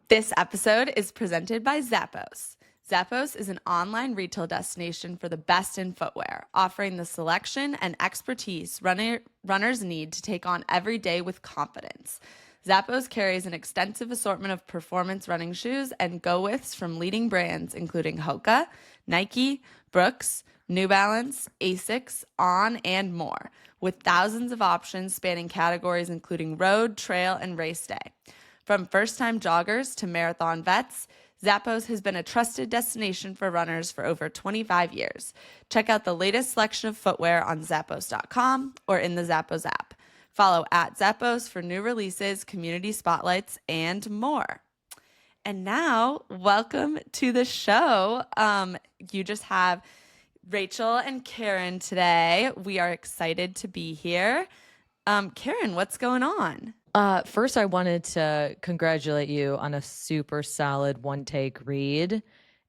This episode is presented by Zappos. Zappos is an online retail destination for the best in footwear, offering the selection and expertise runners need to take on every day with confidence. Zappos carries an extensive assortment of performance running shoes and go-withs from leading brands including Hoka, Nike, Brooks, New Balance, Asics, On, and more, with thousands of options spanning categories including road, trail, and race day. From first-time joggers to marathon vets, Zappos has been a trusted destination for runners for over 25 years. Check out the latest selection of footwear on Zappos.com or in the Zappos app. Follow @Zappos for new releases, community spotlights, and more. And now, welcome to the show. You just have Rachel and Karen today. We are excited to be here. Karen, what's going on? First, I wanted to congratulate you on a super solid one-take read.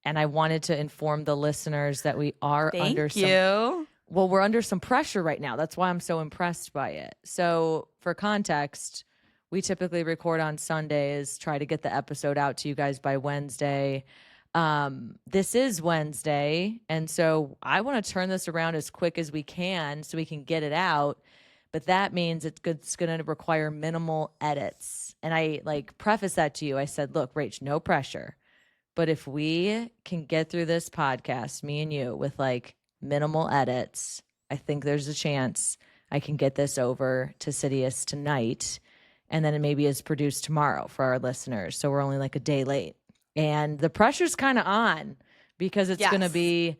And I wanted to inform the listeners that we are we're under some pressure right now. That's why I'm so impressed by it. So for context, we typically record on Sundays, try to get the episode out to you guys by Wednesday. This is Wednesday. And so I want to turn this around as quick as we can so we can get it out. But that means it's going to require minimal edits. And I preface that to you. I said, look, Rach, no pressure. But if we can get through this podcast, me and you, with minimal edits, I think there's a chance I can get this over to Sidious tonight. And then it maybe is produced tomorrow for our listeners. So we're only a day late. And the pressure's kind of on because it's going to be...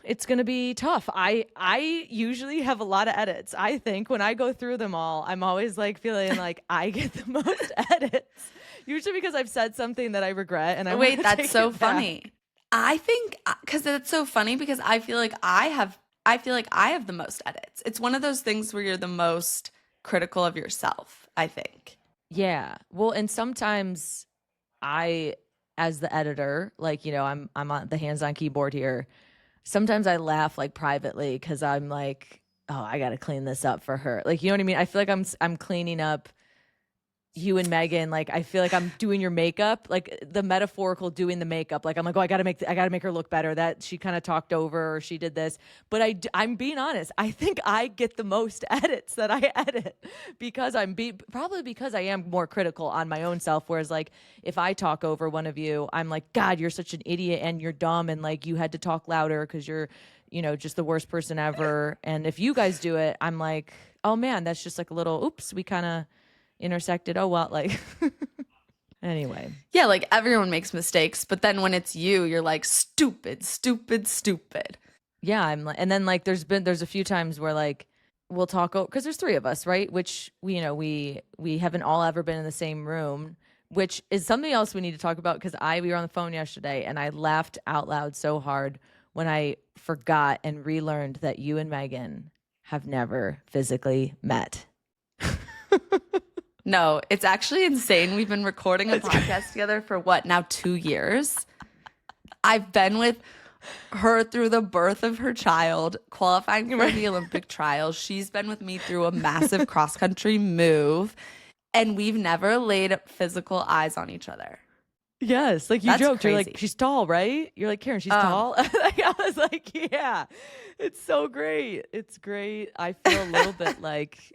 it's going to be tough. I usually have a lot of edits. I think when I go through them all, I'm always feeling like I get the most edits. Usually because I've said something that I regret. And Wait, that's so funny. I think because it's so funny because I feel like I have the most edits. It's one of those things where you're the most critical of yourself, I think. Yeah. Well, and sometimes I, as the editor, I'm on the hands-on keyboard here. Sometimes I laugh privately because I'm oh, I got to clean this up for her. You know what I mean? I feel like I'm cleaning up you and Megan. I feel like I'm doing your makeup, the metaphorical doing the makeup. I'm oh, I got to make her look better. That she kind of talked over or she did this. But I'm being honest. I think I get the most edits that I edit because probably because I am more critical on my own self. Whereas if I talk over one of you, I'm God, you're such an idiot and you're dumb and you had to talk louder because you're, just the worst person ever. And if you guys do it, I'm oh man, that's just a little, oops, we kind of intersected. Oh, well, anyway. Yeah, everyone makes mistakes, but then when it's you, you're stupid. Yeah, and then there's a few times where we'll talk because there's three of us, right? Which we haven't all ever been in the same room, which is something else we need to talk about because we were on the phone yesterday and I laughed out loud so hard when I forgot and relearned that you and Megan have never physically met. No, it's actually insane. We've been recording a podcast together for now 2 years. I've been with her through the birth of her child, qualifying for the Olympic trials. She's been with me through a massive cross-country move, and we've never laid physical eyes on each other. Yes, you That's joked. crazy. You're she's tall, right? You're Karen, she's tall. I was yeah, it's so great. It's great. I feel a little bit like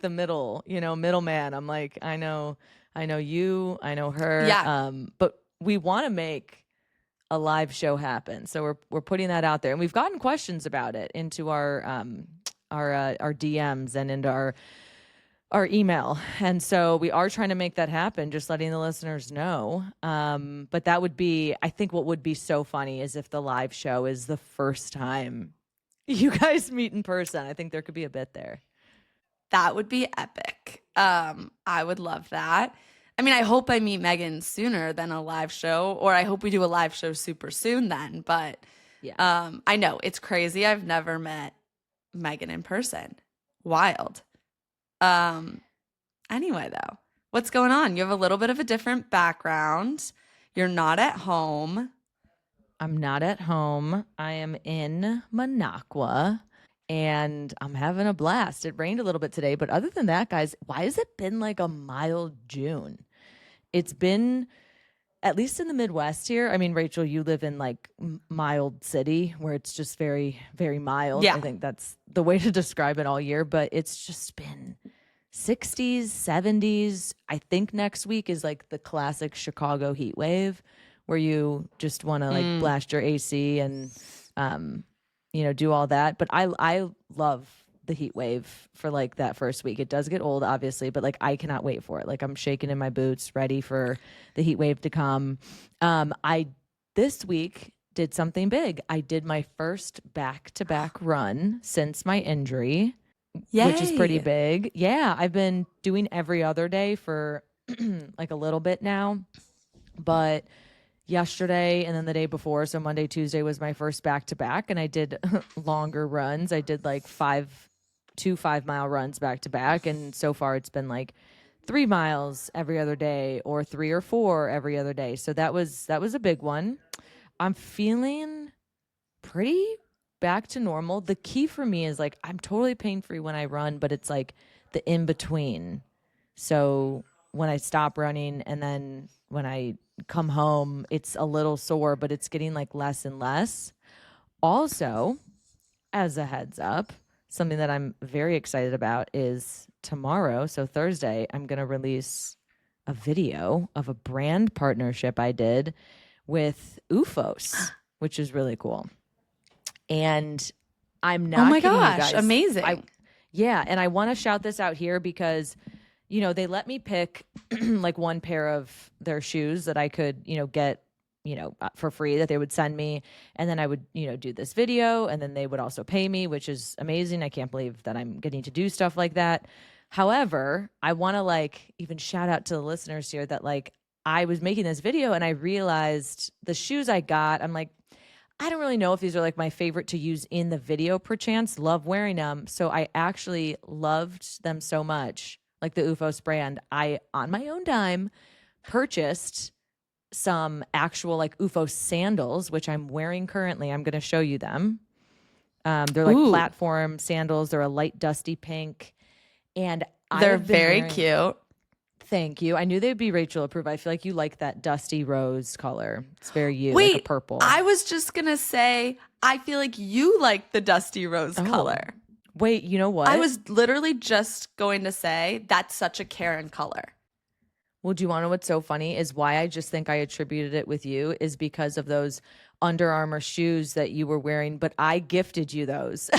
the middleman. I'm I know you, I know her. Yeah. But we want to make a live show happen, so we're putting that out there, and we've gotten questions about it into our DMs and into our email. And so we are trying to make that happen, just letting the listeners know. But that would be, I think what would be so funny is if the live show is the first time you guys meet in person. I think there could be a bit there. That would be epic. I would love that. I mean, I hope I meet Megan sooner than a live show, or I hope we do a live show super soon then. But yeah, I know it's crazy. I've never met Megan in person. Wild. Anyway, though, what's going on? You have a little bit of a different background. You're not at home. I'm not at home. I am in Minocqua and I'm having a blast. It rained a little bit today, but other than that, guys, why has it been a mild June? it's been, at least in the Midwest here. I mean, Rachel, you live in like mild city where it's just very, very mild. Yeah. I think that's the way to describe it all year, but it's just been 60s, 70s. I think next week is like the classic Chicago heat wave where you just want to like blast your AC and, do all that. But I love the heat wave for like that first week. It does get old, obviously, but like I cannot wait for it. Like I'm shaking in my boots, ready for the heat wave to come. I this week did something big. I did my first back-to-back run since my injury. Yay. Which is pretty big. Yeah, I've been doing every other day for like a little bit now. But yesterday and then the day before, so Monday, Tuesday was my first back-to-back, and I did longer runs. I did like 2 5-mile runs back-to-back, and so far it's been like 3 miles every other day or 3 or 4 every other day. So that was a big one. I'm feeling pretty back to normal. The key for me is like I'm totally pain-free when I run, but it's like the in-between. So when I stop running and then when I come home, it's a little sore, but it's getting like less and less. Also, as a heads up, something that I'm very excited about is tomorrow, so Thursday, I'm going to release a video of a brand partnership I did with UFOs, which is really cool. And I'm not Oh my kidding gosh, you guys. amazing. And I want to shout this out here because, they let me pick like one pair of their shoes that I could, get, for free that they would send me. And then I would, do this video, and then they would also pay me, which is amazing. I can't believe that I'm getting to do stuff like that. However, I want to like even shout out to the listeners here that like I was making this video and I realized the shoes I got, I'm like, I don't really know if these are like my favorite to use in the video, perchance. Love wearing them. So I actually loved them so much, like the UFOs brand. I, on my own dime, purchased some actual like UFO sandals, which I'm wearing currently. I'm going to show you them. They're like platform sandals. They're a light dusty pink. And they're very cute. Thank you. I knew they'd be Rachel approved. I feel like you like that dusty rose color. It's very you, Wait, like a purple. I was just going to say, I feel like you like the dusty rose color. Wait, you know what? I was literally just going to say that's such a Karen color. Well, do you want to know what's so funny is why I just think I attributed it with you is because of those Under Armour shoes that you were wearing, but I gifted you those.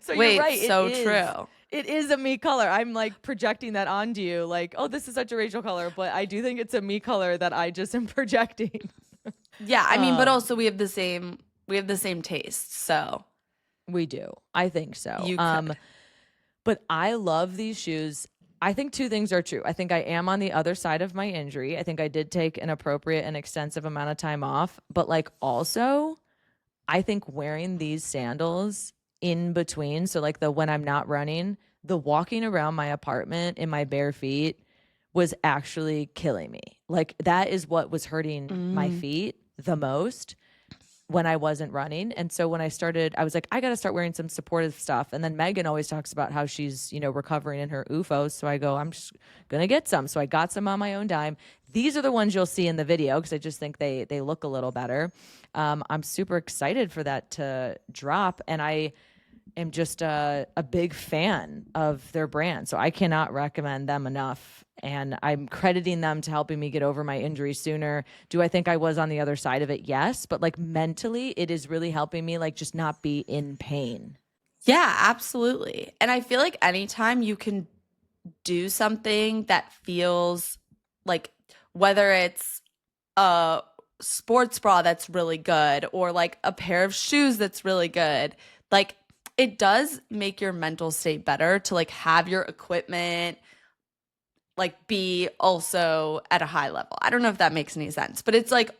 So wait, you're right. So true. It is a me color. I'm like projecting that onto you like, oh, this is such a Rachel color, but I do think it's a me color that I just am projecting. Yeah, I mean, but also we have the same taste, so we do. I think so. You could. But I love these shoes. I think 2 things are true. I think I am on the other side of my injury. I think I did take an appropriate and extensive amount of time off, but like also I think wearing these sandals in between, so like the when I'm not running, the walking around my apartment in my bare feet was actually killing me. Like that is what was hurting my feet the most when I wasn't running. And so when I started, I was like, I got to start wearing some supportive stuff. And then Megan always talks about how she's, recovering in her UFOs. So I go, I'm just going to get some. So I got some on my own dime. These are the ones you'll see in the video because I just think they look a little better. I'm super excited for that to drop. And I am just a big fan of their brand. So I cannot recommend them enough. And I'm crediting them to helping me get over my injury sooner. Do I think I was on the other side of it? Yes. But like mentally, it is really helping me like just not be in pain. Yeah, absolutely. And I feel like anytime you can do something that feels like, whether it's a sports bra that's really good or like a pair of shoes that's really good, like it does make your mental state better to like have your equipment like be also at a high level. I don't know if that makes any sense, but it's like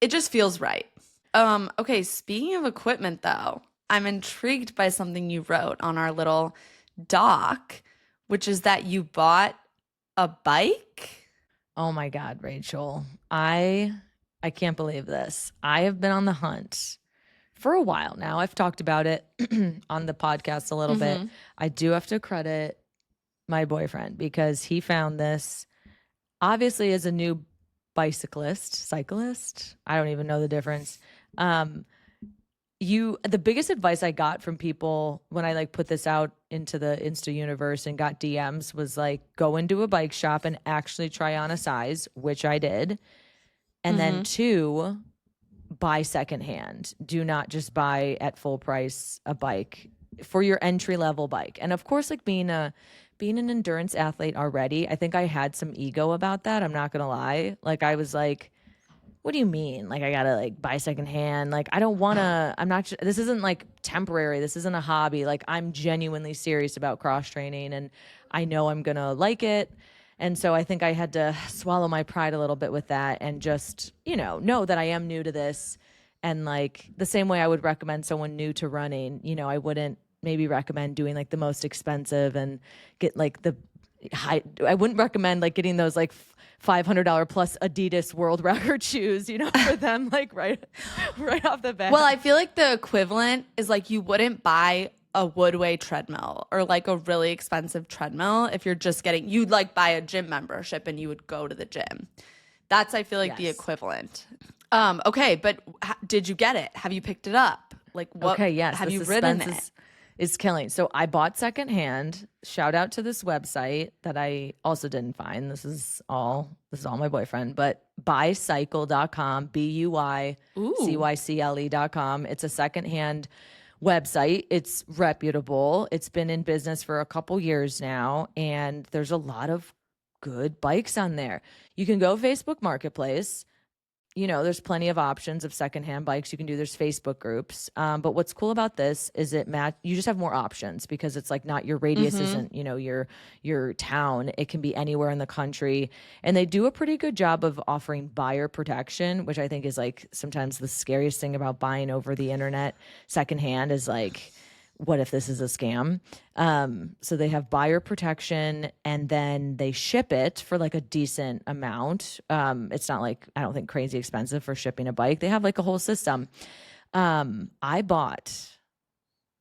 it just feels right. Okay, speaking of equipment though, I'm intrigued by something you wrote on our little doc, which is that you bought a bike. Oh my God, Rachel. I can't believe this. I have been on the hunt for a while now. I've talked about it on the podcast a little bit. I do have to credit my boyfriend because he found this obviously as a new cyclist, I don't even know the difference. The biggest advice I got from people when I like put this out into the Insta universe and got DMs was like, go into a bike shop and actually try on a size, which I did. And then 2, buy secondhand. Do not just buy at full price a bike for your entry level bike. And of course, like being an endurance athlete already, I think I had some ego about that. I'm not gonna lie. Like I was like, what do you mean? Like I gotta like buy secondhand? Like I don't wanna. I'm not. This isn't like temporary. This isn't a hobby. Like I'm genuinely serious about cross training, and I know I'm gonna like it. And so I think I had to swallow my pride a little bit with that, and just know that I am new to this, and like the same way I would recommend someone new to running. I wouldn't maybe recommend doing like the most expensive and get like the high. I wouldn't recommend like getting those like $500 plus Adidas world record shoes, for them, like right off the bat. Well, I feel like the equivalent is like you wouldn't buy a Woodway treadmill or like a really expensive treadmill if you're just you'd like buy a gym membership and you would go to the gym. That's, I feel like, the equivalent. Okay, but did you get it? Have you picked it up? Like what? Okay, yes. Have you ridden it? Is killing. So I bought secondhand. Shout out to this website that I also didn't find. This is all my boyfriend, but buycycle.com, BUYCYCLE.com. It's a secondhand website. It's reputable. It's been in business for a couple years now, and there's a lot of good bikes on there. You can go Facebook Marketplace. There's plenty of options of secondhand bikes you can do. There's Facebook groups. But what's cool about this is you just have more options because it's like not your radius isn't, your town. It can be anywhere in the country. And they do a pretty good job of offering buyer protection, which I think is like sometimes the scariest thing about buying over the internet secondhand is like, what if this is a scam? So they have buyer protection and then they ship it for like a decent amount. It's not like, I don't think crazy expensive for shipping a bike. They have like a whole system. I bought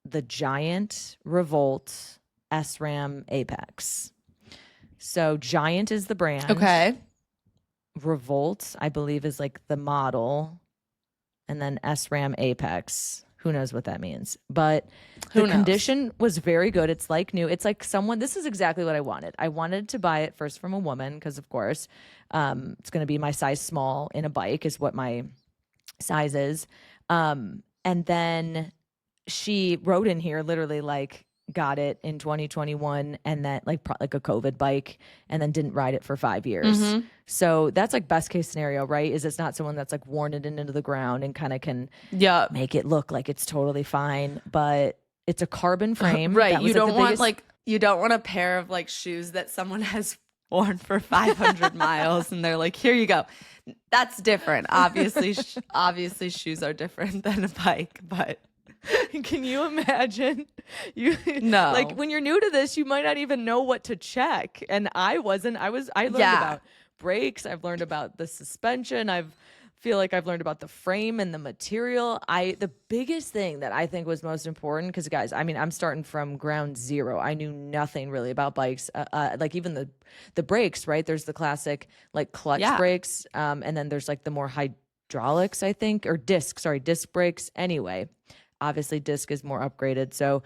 the Giant Revolt SRAM Apex. So Giant is the brand. Okay. Revolt, I believe, is like the model. And then SRAM Apex. Who knows what that means? But the condition was very good. It's like new. It's like this is exactly what I wanted. I wanted to buy it first from a woman because, of course, it's going to be my size small in a bike is what my size is. And then she wrote in here literally like, got it in 2021 and then like a COVID bike and then didn't ride it for 5 years. So that's like best case scenario, right? Is it's not someone that's like worn it into the ground and kind of can make it look like it's totally fine, but it's a carbon frame. Right. You don't want you don't want a pair of like shoes that someone has worn for 500 miles and they're like, here you go. That's different. Obviously shoes are different than a bike, but can you imagine? No. Like when you're new to this, you might not even know what to check. And I learned about brakes. I've learned about the suspension. Feel like I've learned about the frame and the material. The biggest thing that I think was most important, because guys, I mean, I'm starting from ground zero. I knew nothing really about bikes. Like even the brakes, right? There's the classic like clutch brakes. And then there's like the more hydraulics, I think, or disc brakes. Anyway, obviously disc is more upgraded. So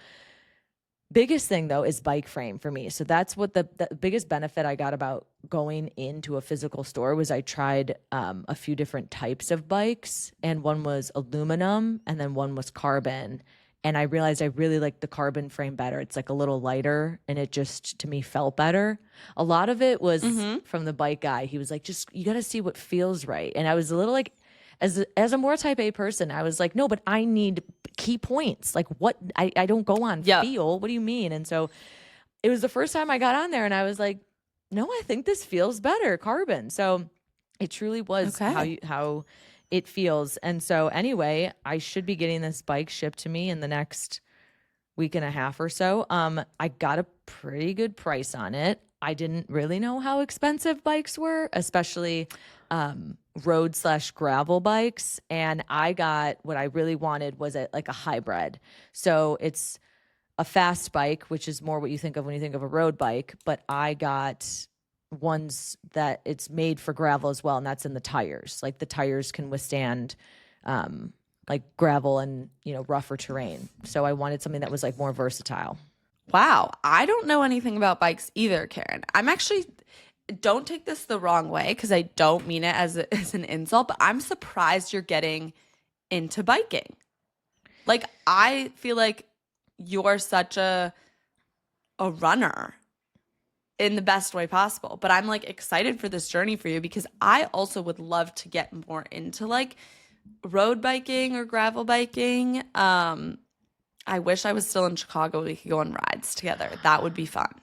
biggest thing though is bike frame for me. So that's what the biggest benefit I got about going into a physical store was I tried a few different types of bikes, and one was aluminum and then one was carbon. And I realized I really liked the carbon frame better. It's like a little lighter and it just to me felt better. A lot of it was from the bike guy. He was like, you got to see what feels right. And I was a little like, as a more type A person, I was like, no, but I need key points. Like what I don't go on feel. What do you mean? And so it was the first time I got on there and I was like, no, I think this feels better, carbon. So it truly was how it feels. And so anyway, I should be getting this bike shipped to me in the next week and a half or so. I got a pretty good price on it. I didn't really know how expensive bikes were, especially road/gravel bikes. And I got what I really wanted was like a hybrid. So it's a fast bike, which is more what you think of when you think of a road bike. But I got ones that it's made for gravel as well, and that's in the tires. Like the tires can withstand like gravel and, you know, rougher terrain. So I wanted something that was like more versatile. Wow. I don't know anything about bikes either, Karen. I'm actually, don't take this the wrong way because I don't mean it as an insult, but I'm surprised you're getting into biking. Like, I feel like you're such a runner in the best way possible. But I'm like excited for this journey for you because I also would love to get more into like road biking or gravel biking. I wish I was still in Chicago. We could go on rides together. That would be fun.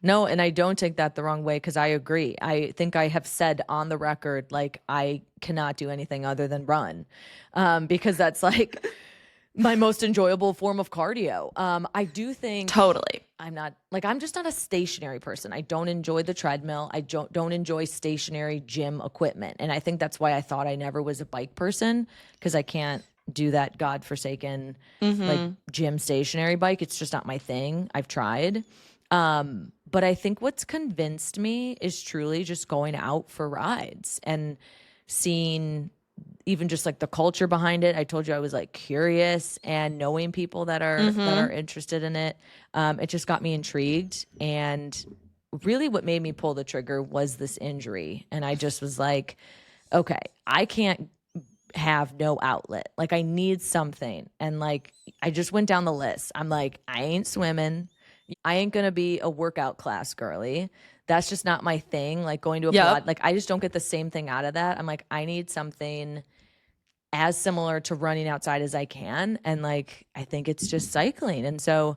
No, and I don't take that the wrong way because I agree. I think I have said on the record, like, I cannot do anything other than run because that's like my most enjoyable form of cardio. I do think Totally. I'm just not a stationary person. I don't enjoy the treadmill. I don't enjoy stationary gym equipment. And I think that's why I thought I never was a bike person because I can't do that godforsaken like gym stationary bike. It's just not my thing. I've tried. But I think what's convinced me is truly just going out for rides and seeing even just like the culture behind it. I told you I was like curious and knowing people that are interested in it. It just got me intrigued. And really what made me pull the trigger was this injury. And I just was like, okay, I can't have no outlet. Like I need something. And like I just went down the list. I'm like, I ain't swimming. I ain't gonna be a workout class girly. That's just not my thing. Like going to a Pilates, like I just don't get the same thing out of that. I'm like, I need something as similar to running outside as I can. And like I think it's just cycling. And so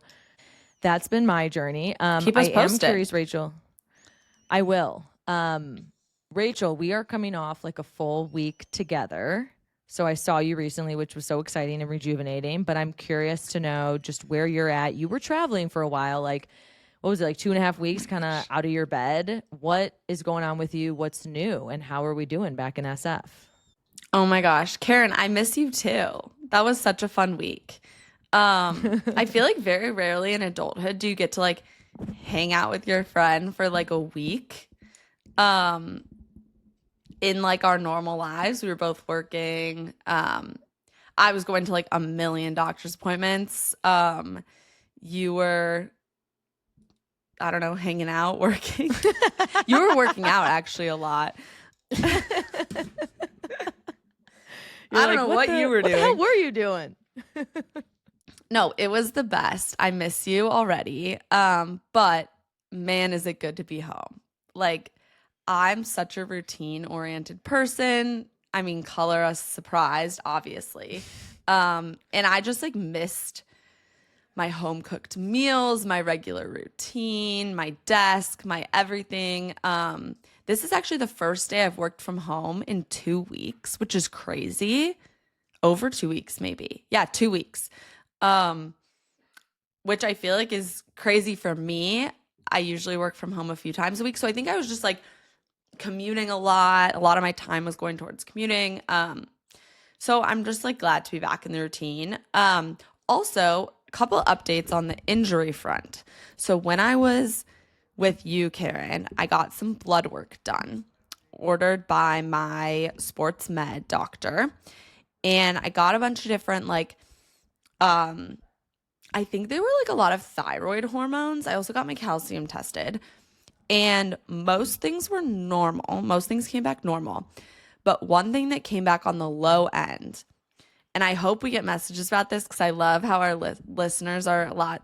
that's been my journey. Keep us posted. I'm curious, Rachel. I will. Rachel, we are coming off like a full week together. So I saw you recently, which was so exciting and rejuvenating, but I'm curious to know just where you're at. You were traveling for a while, like, what was it, like 2.5 weeks kind of out of your bed? What is going on with you? What's new? And how are we doing back in SF? Oh my gosh, Karen, I miss you too. That was such a fun week. I feel like very rarely in adulthood do you get to like hang out with your friend for like a week. In like our normal lives, we were both working. I was going to like a million doctor's appointments. You were, I don't know, hanging out, working. You were working out actually a lot. I don't know what you were doing. What the hell were you doing? No, it was the best. I miss you already. But man, is it good to be home. Like, I'm such a routine-oriented person. I mean, color us surprised, obviously. And I just like missed my home-cooked meals, my regular routine, my desk, my everything. This is actually the first day I've worked from home in 2 weeks, which is crazy. Over 2 weeks, maybe. Yeah, 2 weeks. Which I feel like is crazy for me. I usually work from home a few times a week. So I think I was just like commuting a lot. A lot of my time was going towards commuting. So I'm just like glad to be back in the routine. Also, a couple updates on the injury front. So when I was with you, Karen, I got some blood work done, ordered by my sports med doctor. And I got a bunch of different like, I think they were like a lot of thyroid hormones. I also got my calcium tested. And most things were normal. Most things came back normal. But one thing that came back on the low end, and I hope we get messages about this because I love how our listeners are a lot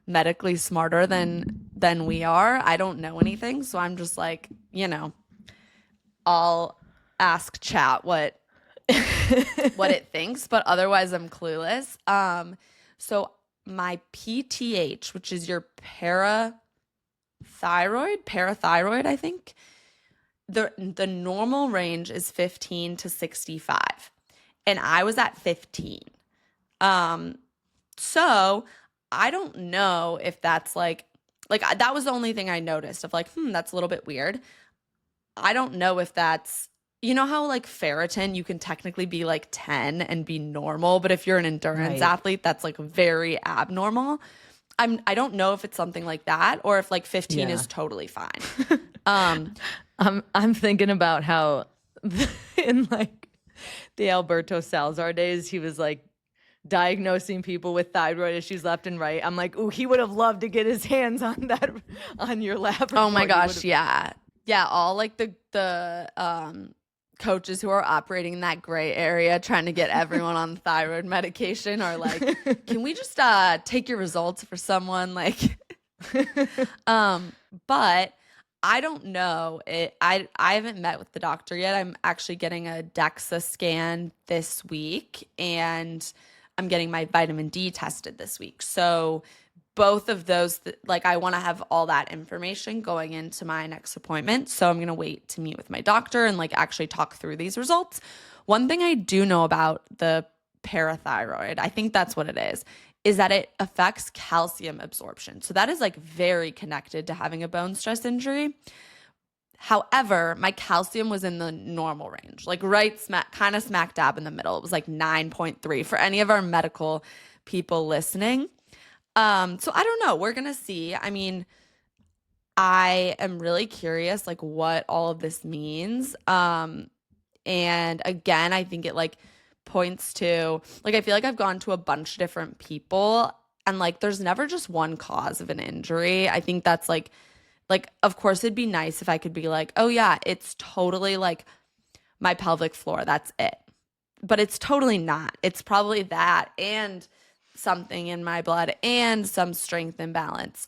medically smarter than we are. I don't know anything, so I'm just like, you know, I'll ask chat what it thinks, but otherwise I'm clueless. So my PTH, which is your parathyroid, I think. The normal range is 15 to 65. And I was at 15. So I don't know if that's like that was the only thing I noticed of like, that's a little bit weird. I don't know if that's, you know how like ferritin, you can technically be like 10 and be normal, but if you're an endurance athlete, that's like very abnormal. I don't know if it's something like that or if like 15 Yeah. is totally fine. I'm thinking about how in like the Alberto Salazar days, he was like diagnosing people with thyroid issues left and right. I'm like, ooh, he would have loved to get his hands on that, on your lab report. Oh my gosh, yeah. Yeah, all like the coaches who are operating in that gray area trying to get everyone on thyroid medication are like, can we just take your results for someone like but I don't know. I haven't met with the doctor yet. I'm actually getting a DEXA scan this week and I'm getting my vitamin D tested this week. So both of those, like I want to have all that information going into my next appointment. So I'm going to wait to meet with my doctor and like actually talk through these results. One thing I do know about the parathyroid, I think that's what it is that it affects calcium absorption. So that is like very connected to having a bone stress injury. However, my calcium was in the normal range, like right kind of smack dab in the middle. It was like 9.3 for any of our medical people listening. So I don't know. We're going to see. I mean, I am really curious like what all of this means. And again, I think it like points to like I feel like I've gone to a bunch of different people and like there's never just one cause of an injury. I think that's like of course it'd be nice if I could be like, "Oh yeah, it's totally like my pelvic floor. That's it." But it's totally not. It's probably that and something in my blood and some strength imbalance.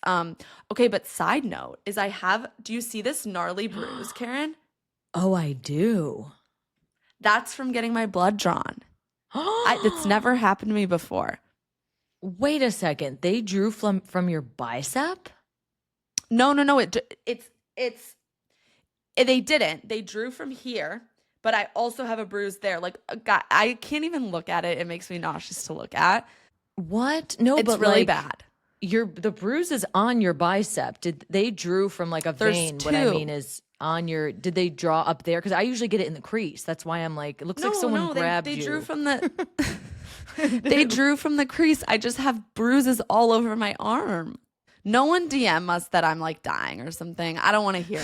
Okay, but side note is do you see this gnarly bruise, Karen? Oh, I do. That's from getting my blood drawn. It's never happened to me before. Wait a second. They drew from your bicep? No. They didn't. They drew from here, but I also have a bruise there. Like, God, I can't even look at it. It makes me nauseous to look at. What? No, it's but really like, bad. The bruise is on your bicep. Did they drew from like a vein? Two. What I mean is on your. Did they draw up there? Because I usually get it in the crease. That's why I'm like, it looks like someone grabbed they you. Drew from the. They drew from the crease. I just have bruises all over my arm. No one DM us that I'm like dying or something. I don't want to hear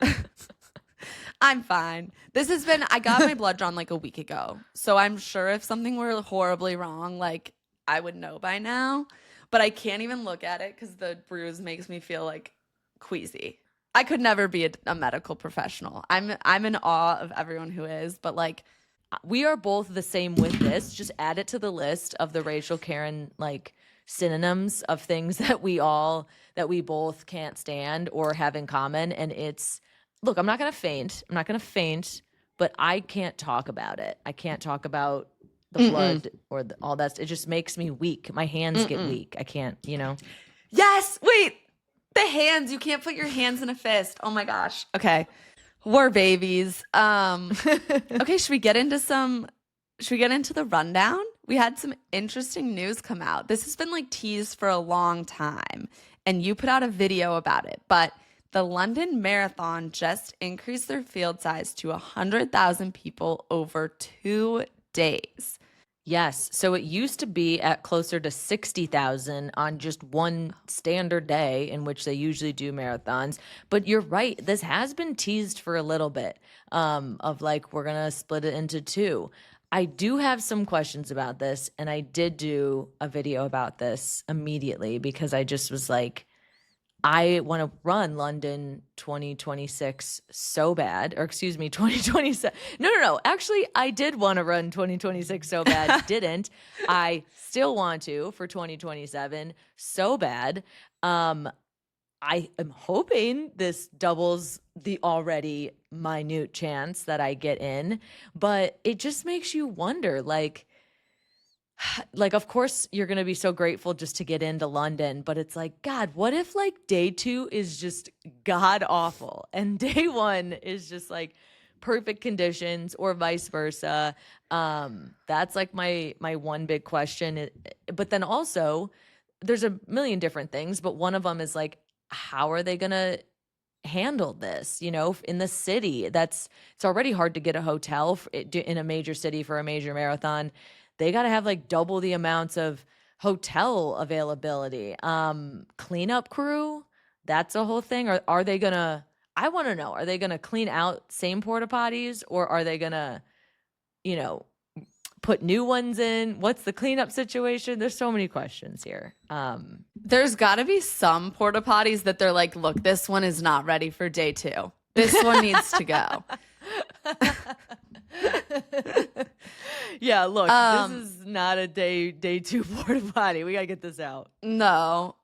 it. I'm fine. I got my blood drawn like a week ago. So I'm sure if something were horribly wrong, like I would know by now. But I can't even look at it because the bruise makes me feel like queasy. I could never be a medical professional. I'm in awe of everyone who is, but like we are both the same with this. Just add it to the list of the Rachel Karen like synonyms of things that we both can't stand or have in common. And it's, look, I'm not going to faint, but I can't talk about it. I can't talk about the blood or all that. It just makes me weak. My hands get weak. I can't, Yes. Wait, the hands. You can't put your hands in a fist. Oh my gosh. Okay. We're babies. Okay. Should we get into the rundown? We had some interesting news come out. This has been like teased for a long time and you put out a video about it, but the London Marathon just increased their field size to 100,000 people over 2 days. Yes. So it used to be at closer to 60,000 on just one standard day in which they usually do marathons. But you're right. This has been teased for a little bit of like, we're going to split it into two. I do have some questions about this. And I did do a video about this immediately because I just was like, I want to run London 2026 so bad, or excuse me, 2027. No. Actually, I did want to run 2026 so bad. Didn't. I still want to for 2027 so bad. I am hoping this doubles the already minute chance that I get in, but it just makes you wonder, like, of course you're going to be so grateful just to get into London, but it's like, God, what if like day 2 is just god awful and day 1 is just like perfect conditions or vice versa? That's like my one big question. But then also there's a million different things, but one of them is like, how are they going to handle this, in the city? It's already hard to get a hotel in a major city for a major marathon. They got to have like double the amounts of hotel availability, cleanup crew, that's a whole thing. Or are they gonna, I want to know, are they gonna clean out same porta potties, or are they gonna, you know, put new ones in? What's the cleanup situation? There's so many questions here. There's got to be some porta potties that they're like, look, this one is not ready for day 2. This one needs to go. Yeah, look, this is not a day 2 porta potty. We gotta get this out. No,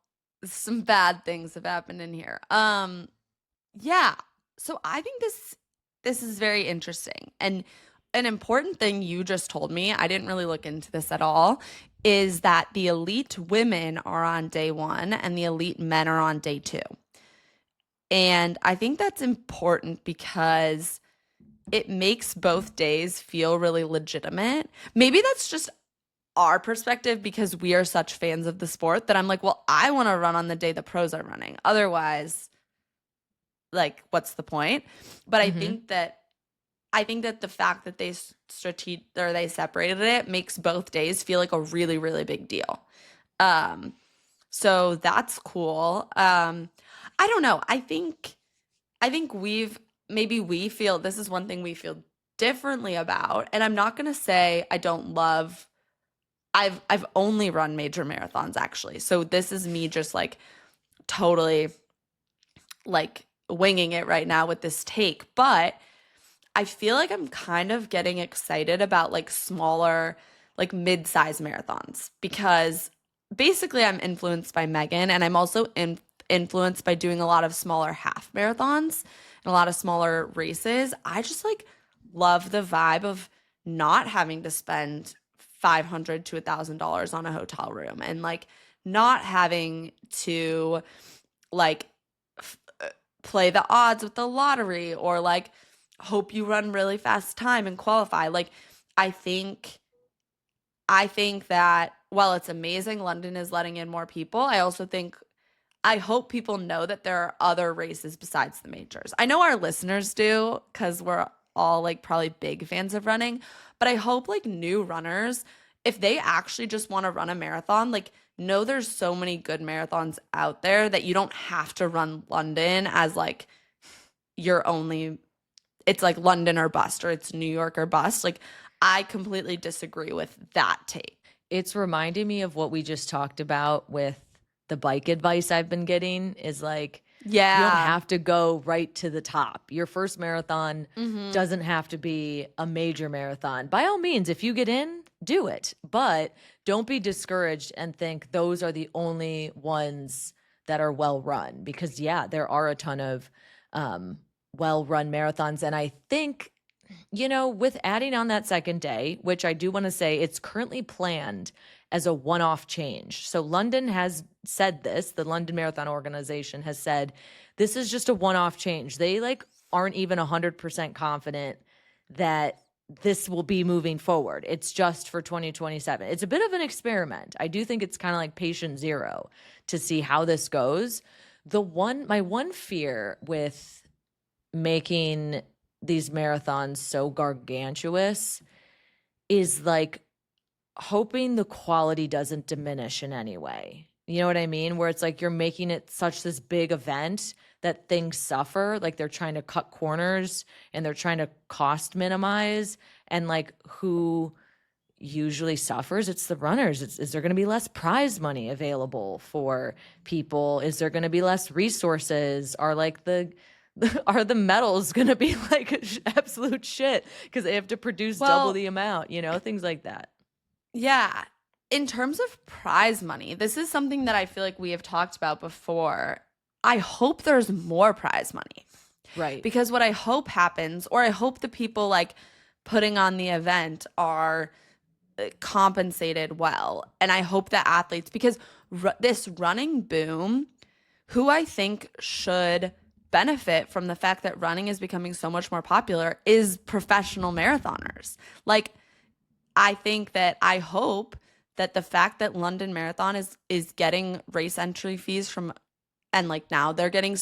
some bad things have happened in here. Yeah. So I think this is very interesting. And an important thing you just told me, I didn't really look into this at all, is that the elite women are on day 1 and the elite men are on day 2. And I think that's important because it makes both days feel really legitimate. Maybe that's just our perspective because we are such fans of the sport that I'm like, well, I want to run on the day the pros are running. Otherwise, like, what's the point? But I think that the fact that they they separated it makes both days feel like a really, really big deal. So that's cool. I don't know. I think we feel this is one thing we feel differently about. And I'm not gonna say I don't love. I've only run major marathons actually. So this is me just like totally like winging it right now with this take. But I feel like I'm kind of getting excited about like smaller, like mid-size marathons because basically I'm influenced by Megan, and I'm also influenced by doing a lot of smaller half marathons and a lot of smaller races. I just like love the vibe of not having to spend $500 to $1,000 on a hotel room and like not having to like play the odds with the lottery or like hope you run really fast time and qualify. Like I think that while it's amazing London is letting in more people, I hope people know that there are other races besides the majors. I know our listeners do because we're all like probably big fans of running, but I hope like new runners, if they actually just want to run a marathon, like know there's so many good marathons out there that you don't have to run London as like your only, it's like London or bust or it's New York or bust. Like I completely disagree with that take. It's reminding me of what we just talked about with the bike advice I've been getting is like, yeah, you don't have to go right to the top. Your first marathon doesn't have to be a major marathon. By all means, if you get in, do it. But don't be discouraged and think those are the only ones that are well run. Because, yeah, there are a ton of well run marathons. And I think, you know, with adding on that second day, which I do want to say it's currently planned as a one-off change. So London has said this, the London Marathon Organization has said, this is just a one-off change. They like aren't even 100% confident that this will be moving forward. It's just for 2027. It's a bit of an experiment. I do think it's kind of like patient zero to see how this goes. My one fear with making these marathons so gargantuous is like hoping the quality doesn't diminish in any way. You know what I mean? Where it's like you're making it such this big event that things suffer, like they're trying to cut corners and they're trying to cost minimize, and like who usually suffers? It's the runners. Is there going to be less prize money available for people? Is there going to be less resources? Are the medals going to be like absolute shit because they have to produce double the amount, you know, things like that. Yeah. In terms of prize money, this is something that I feel like we have talked about before. I hope there's more prize money. Right. Because what I hope happens, or I hope the people like putting on the event are compensated well. And I hope that athletes, because this running boom, who I think should benefit from the fact that running is becoming so much more popular is professional marathoners. Like, I hope that the fact that London Marathon is getting race entry fees from, and like now they're getting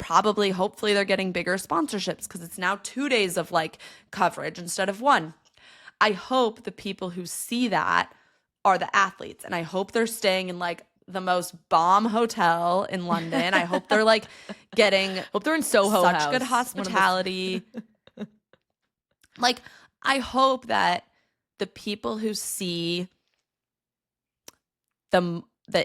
hopefully they're getting bigger sponsorships because it's now 2 days of like coverage instead of one. I hope the people who see that are the athletes. And I hope they're staying in like the most bomb hotel in London. I hope they're like getting hope they're in Soho such House, good hospitality. Like, I hope that the people who see the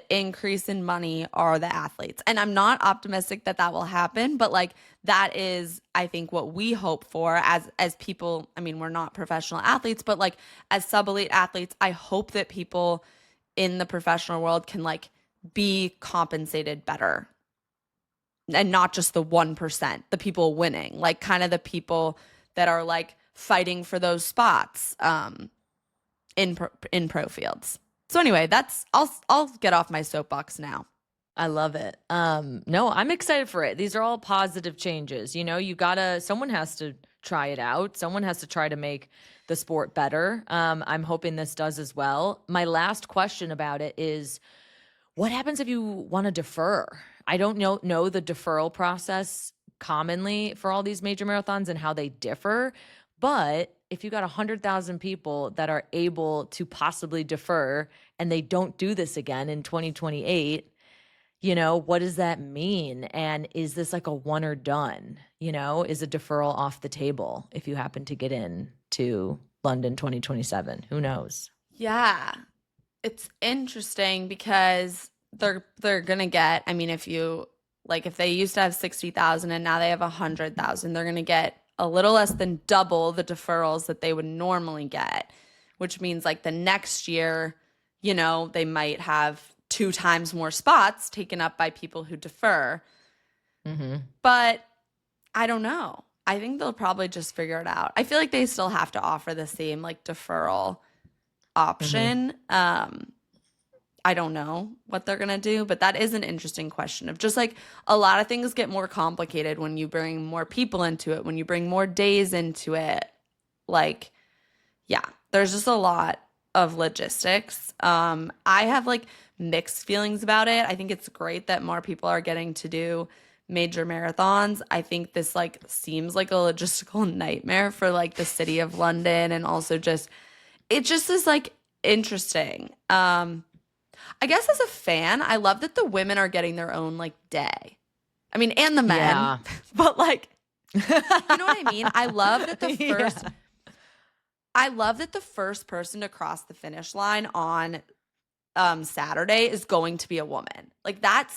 increase in money are the athletes. And I'm not optimistic that that will happen, but like that is, I think, what we hope for as people. I mean, we're not professional athletes, but like as sub-elite athletes, I hope that people in the professional world can like be compensated better. And not just the 1%, the people winning, like kind of the people that are like fighting for those spots in pro fields. So anyway, I'll get off my soapbox now. I love it. No, I'm excited for it. These are all positive changes. You know, someone has to try it out. Someone has to try to make the sport better. I'm hoping this does as well. My last question about it is, what happens if you want to defer? I don't know the deferral process commonly for all these major marathons and how they differ. But if you got 100,000 people that are able to possibly defer and they don't do this again in 2028, you know, what does that mean? And is this like a one or done? You know, is a deferral off the table if you happen to get in to London 2027? Who knows? Yeah. It's interesting because they're going to get, I mean, if they used to have 60,000 and now they have 100,000, they're going to get a little less than double the deferrals that they would normally get, which means like the next year, you know, they might have 2 times more spots taken up by people who defer. Mm-hmm. But I don't know. I think they'll probably just figure it out. I feel like they still have to offer the same like deferral option. Mm-hmm. I don't know what they're going to do, but that is an interesting question of just like a lot of things get more complicated when you bring more people into it, when you bring more days into it. Like, yeah, there's just a lot of logistics. I have like mixed feelings about it. I think it's great that more people are getting to do major marathons. I think this like seems like a logistical nightmare for like the city of London, and also just it just is like interesting. I guess as a fan, I love that the women are getting their own like day. I mean, and the men, yeah. But like, you know what I mean? I love that the first person to cross the finish line on Saturday is going to be a woman. Like that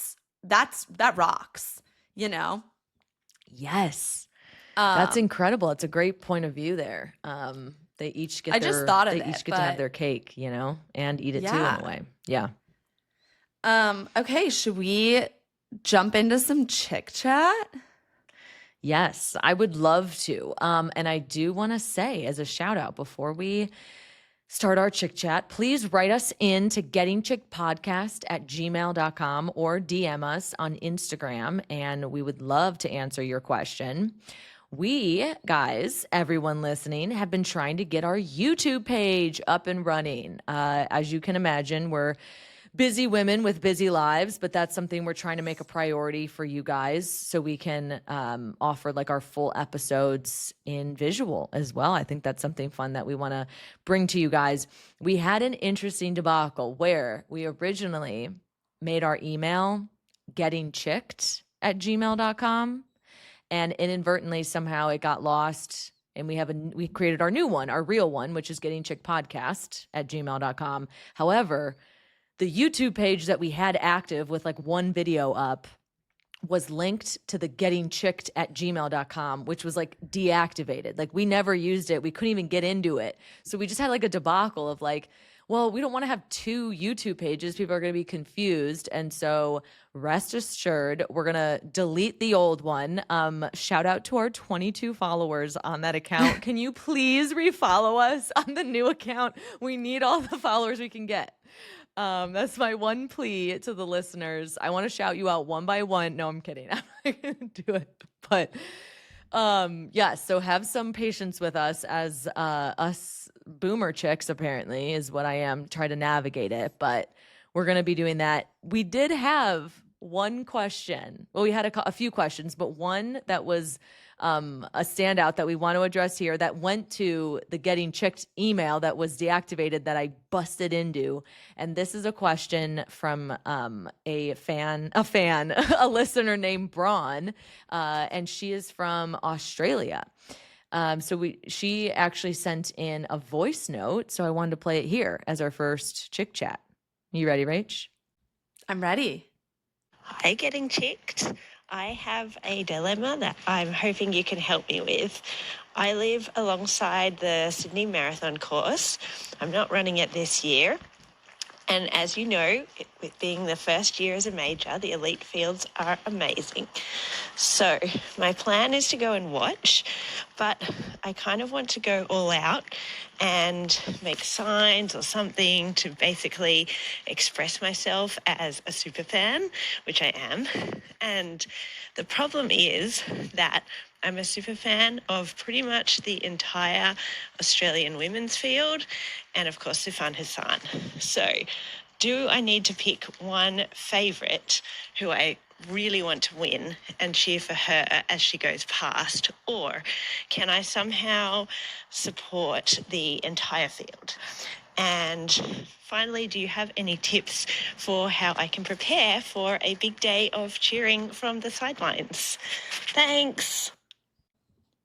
rocks, you know? Yes. That's incredible. It's a great point of view there. They each get to have their cake, you know, and eat it too in a way. Yeah. Okay, should we jump into some chick chat? Yes, I would love to. And I do want to say as a shout out before we start our chick chat, please write us in to gettingchickpodcast@gmail.com or DM us on Instagram, and we would love to answer your question. We, guys, everyone listening, have been trying to get our YouTube page up and running. As you can imagine, we're busy women with busy lives, but that's something we're trying to make a priority for you guys so we can offer like our full episodes in visual as well. I think that's something fun that we want to bring to you guys. We had an interesting debacle where we originally made our email gettingchicked@gmail.com, and inadvertently somehow it got lost. And we created our new one, our real one, which is gettingchickpodcast@gmail.com. However, the YouTube page that we had active with like one video up was linked to the gettingchicked@gmail.com, which was like deactivated. Like we never used it. We couldn't even get into it. So we just had like a debacle of like, well, we don't want to have 2 YouTube pages. People are going to be confused. And so rest assured, we're going to delete the old one. Shout out to our 22 followers on that account. Can you please refollow us on the new account? We need all the followers we can get. That's my one plea to the listeners. I want to shout you out one by one. No, I'm kidding. I'm not going to do it. But so have some patience with us as us boomer chicks, apparently, is what I am, try to navigate it. But we're going to be doing that. We did have one question. Well, we had a few questions, but one that was a standout that we want to address here that went to the Getting Chicked email that was deactivated that I busted into. And this is a question from a a listener named Braun, and she is from Australia. She actually sent in a voice note, so I wanted to play it here as our first chick chat. You ready, Rach? I'm ready. Hi, Getting Chicked. I have a dilemma that I'm hoping you can help me with. I live alongside the Sydney Marathon course. I'm not running it this year. And as you know, with being the first year as a major, the elite fields are amazing. So my plan is to go and watch, but I kind of want to go all out and make signs or something to basically express myself as a super fan, which I am. And the problem is that I'm a super fan of pretty much the entire Australian women's field and, of course, Sifan Hassan. So do I need to pick one favourite who I really want to win and cheer for her as she goes past, or can I somehow support the entire field? And finally, do you have any tips for how I can prepare for a big day of cheering from the sidelines? Thanks.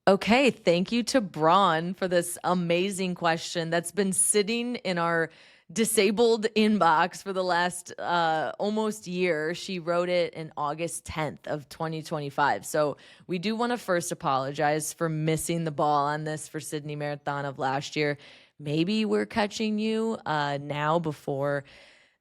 Okay, thank you to Braun for this amazing question that's been sitting in our disabled inbox for the last almost year. She wrote it in August 10th of 2025. So we do want to first apologize for missing the ball on this for Sydney Marathon of last year. Maybe we're catching you now before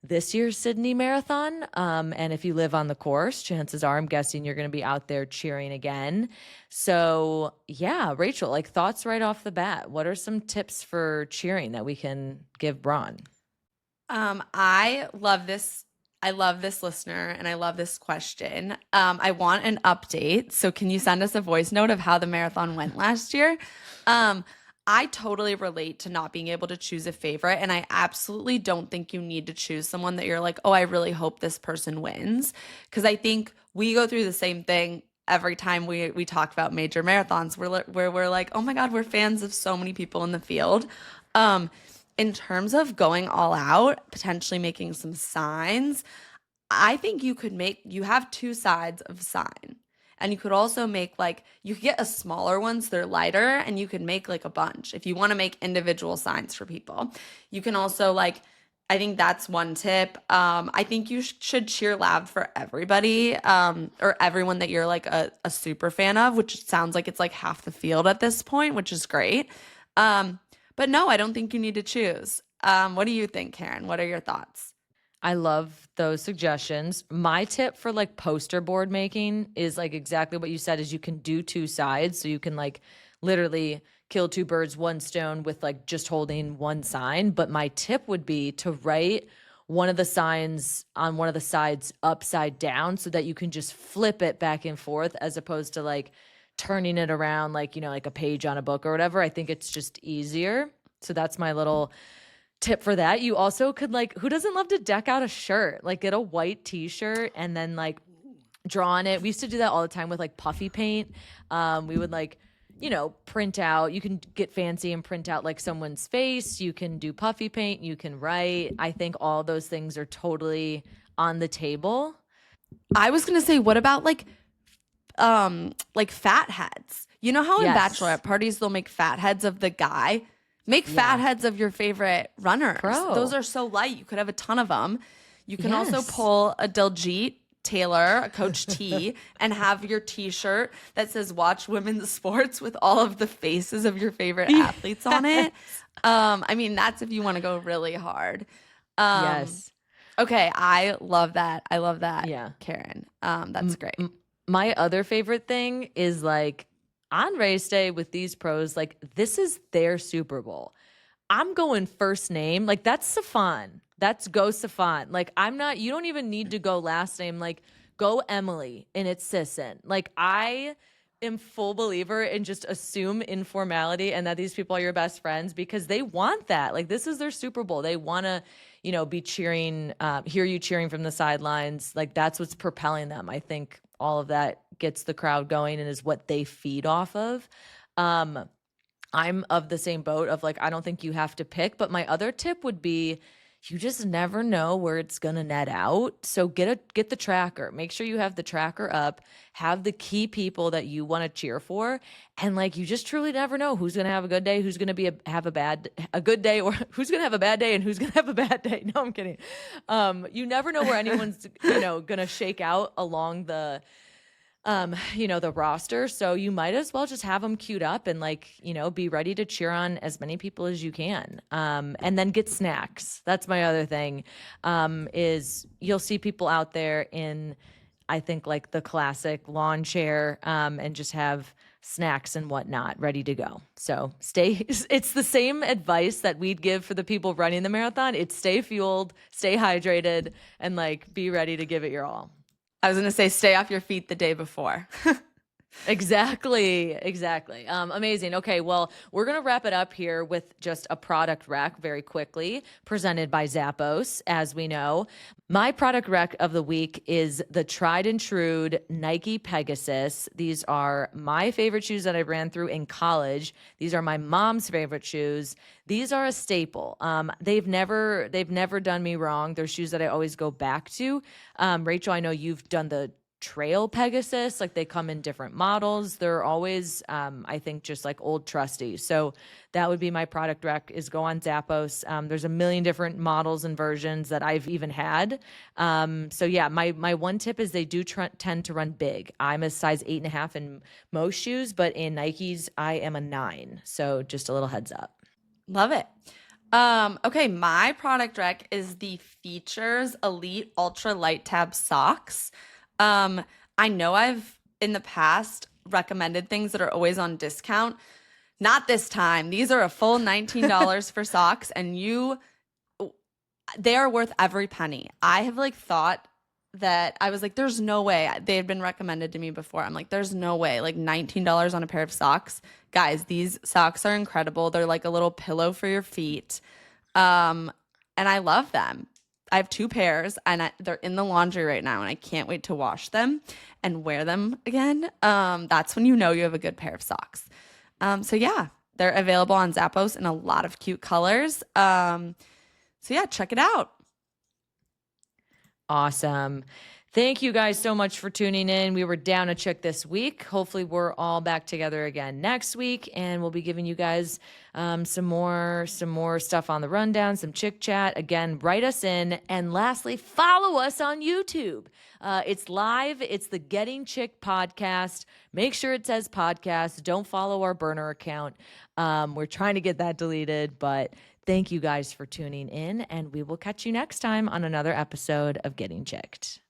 this year's Sydney Marathon. And if you live on the course, chances are, I'm guessing you're going to be out there cheering again. So yeah, Rachel, like thoughts right off the bat. What are some tips for cheering that we can give Braun? I love this. I love this listener and I love this question. I want an update. So can you send us a voice note of how the marathon went last year? I totally relate to not being able to choose a favorite. And I absolutely don't think you need to choose someone that you're like, oh, I really hope this person wins. Because I think we go through the same thing every time we talk about major marathons where we're like, oh my God, we're fans of so many people in the field. In terms of going all out, potentially making some signs, I think you have two sides of sign. And you could also make you could get a smaller ones, they're lighter, and you could make like a bunch if you want to make individual signs for people. You can also I think that's one tip. I think you should cheer loud for everybody or everyone that you're like a super fan of, which sounds like it's like half the field at this point, which is great. But no, I don't think you need to choose. What do you think, Karen? What are your thoughts? I love those suggestions. My tip for like poster board making is like exactly what you said is you can do two sides. So you can like literally kill two birds, one stone with like just holding one sign. But my tip would be to write one of the signs on one of the sides upside down so that you can just flip it back and forth as opposed to like turning it around like, like a page on a book or whatever. I think it's just easier. So that's my little tip for that. You also could who doesn't love to deck out a shirt? Like get a white t-shirt and then like draw on it. We used to do that all the time with like puffy paint. We would print out, you can get fancy and print out like someone's face. You can do puffy paint, you can write. I think all those things are totally on the table. I was going to say, what about like fat heads? You know how in bachelorette parties, they'll make fat heads of the guy? Make fat heads of your favorite runners. Bro. Those are so light. You could have a ton of them. You can also pull a Diljit Taylor, a Coach T, and have your t-shirt that says watch women's sports with all of the faces of your favorite athletes on it. I mean, that's if you want to go really hard. Yes. Okay, I love that. I love that. Yeah. Karen. That's great. My other favorite thing is like on race day with these pros, like this is their Super Bowl. I'm going first name. Like that's Sifan. That's go Sifan. Like you don't even need to go last name. Like go Emily and it's Sisson. Like I am full believer in just assume informality and that these people are your best friends because they want that. Like, this is their Super Bowl. They want to, be cheering, hear you cheering from the sidelines. Like, that's what's propelling them. I think all of that gets the crowd going and is what they feed off of. I'm of the same boat of like, I don't think you have to pick, but my other tip would be you just never know where it's going to net out. So get the tracker, make sure you have the tracker up, have the key people that you want to cheer for. And like, you just truly never know who's going to have a good day, who's going to have a good day, or who's going to have a bad day and who's going to have a bad day. No, I'm kidding. You never know where anyone's, going to shake out along the roster. So you might as well just have them queued up and be ready to cheer on as many people as you can. And then get snacks. That's my other thing, is you'll see people out there in, I think like the classic lawn chair, and just have snacks and whatnot ready to go. So it's the same advice that we'd give for the people running the marathon. It's stay fueled, stay hydrated, and be ready to give it your all. I was going to say, stay off your feet the day before. Exactly. Amazing. Okay, well, we're going to wrap it up here with just a product rec very quickly, presented by Zappos, as we know. My product rec of the week is the tried and true Nike Pegasus. These are my favorite shoes that I ran through in college. These are my mom's favorite shoes. These are a staple. They've never done me wrong. They're shoes that I always go back to. Rachel, I know you've done the Trail Pegasus. Like, they come in different models. They're always, I think, just like old trusty. So that would be my product rec, is go on Zappos. There's a million different models and versions that I've even had. So yeah, my one tip is they do tend to run big. I'm a size 8.5 in most shoes, but in Nikes, I am a 9. So just a little heads up. Love it. Okay, my product rec is the Feetures Elite Ultra Light Tab Socks. I know I've in the past recommended things that are always on discount. Not this time. These are a full $19 for socks, and they are worth every penny. I have thought that I was like, there's no way. They had been recommended to me before. I'm like, there's no way. $19 on a pair of socks. Guys, these socks are incredible. They're like a little pillow for your feet. And I love them. I have 2 pairs, and they're in the laundry right now, and I can't wait to wash them and wear them again. That's when you know you have a good pair of socks. So yeah, they're available on Zappos in a lot of cute colors. So yeah, check it out. Awesome. Thank you guys so much for tuning in. We were down a chick this week. Hopefully we're all back together again next week, and we'll be giving you guys some more stuff on the rundown, some chick chat. Again, write us in. And lastly, follow us on YouTube. It's live. It's the Getting Chick podcast. Make sure it says podcast. Don't follow our burner account. We're trying to get that deleted, but thank you guys for tuning in, and we will catch you next time on another episode of Getting Chicked.